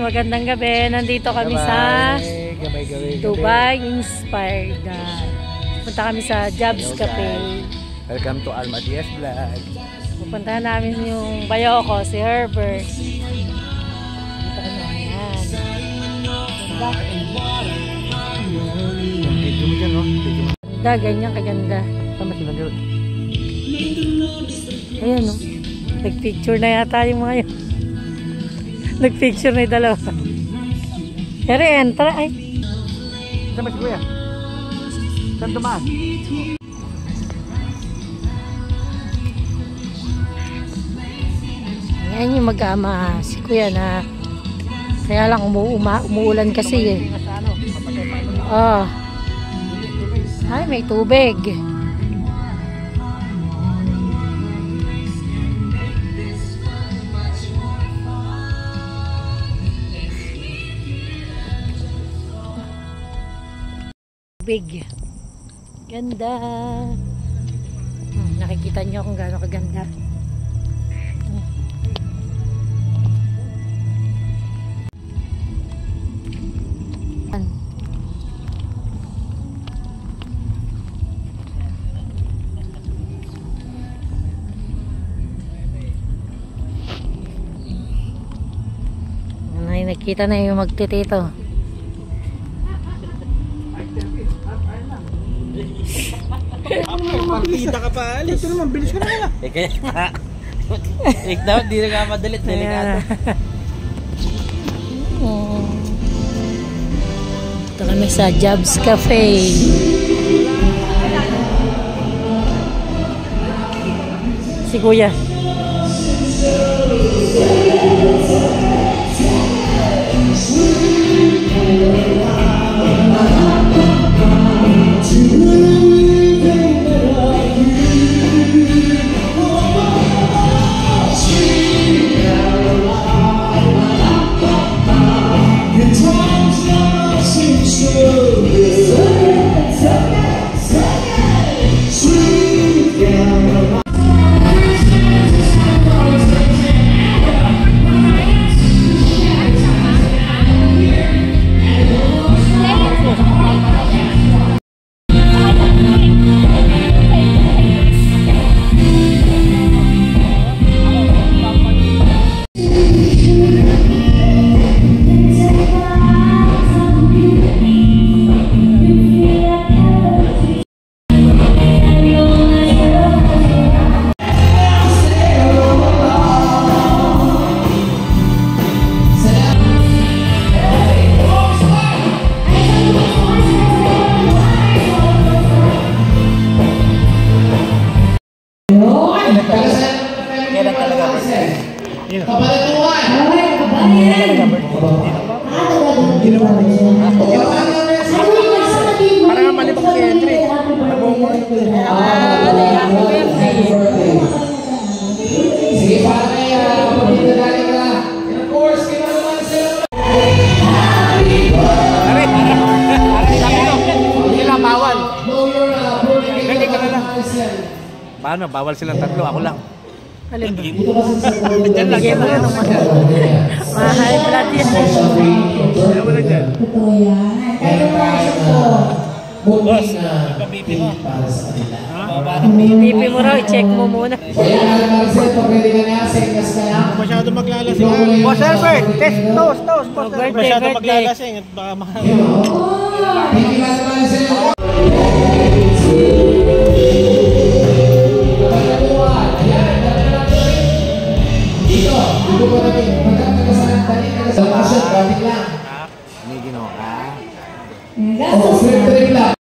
magandang gabi. Nandito kami sa Dubai Inspired. Punta kami sa Jobs Cafe. Welcome to Alma Diaz Vlog. Pupuntahan namin yung bayo ko, si Herbert. Dito kami, ayan. Ganda, ganyan kaganda. Ayan o. Nag-picture na yata yung mga yun. Nag-picture na yung dalawa. Pero entra ay. Saan ba si Kuya? Saan tumaas? Ayan yung mag-ama si Kuya na kaya lang umuulan kasi eh. Oh. Ay, may tubig. Big. Ganda. Nakikita nyo kung gaano kaganda. Nakita na yung magtitito. Kita ka pa alis. Ito naman, bilis ka na nila. Dapat di na ka madalit. Ito kami sa Jobs Cafe. Si Kuya. Kailan talaga birthday? Kabalatuan! Parang nga malibang si Henry. Sige, para kaya pagkita natin ka. And of course, kinalaman sila. Hindi lang bawal. Know your birthday ka na lang. Paano? Bawal silang tatlo. Ako lang. Alin ba? Diyan lang yan. Mahal pala din. Ayaw mo lang dyan. Boss, ipabibi mo. Pipi mo raw, i-check mo muna. Masyado maglalasing. Boss Herbert! Toast! Masyado maglalasing at baka mahal. Dito ko namin, magkakasalan tayo, may ginawa ka? Oh, Trip lang.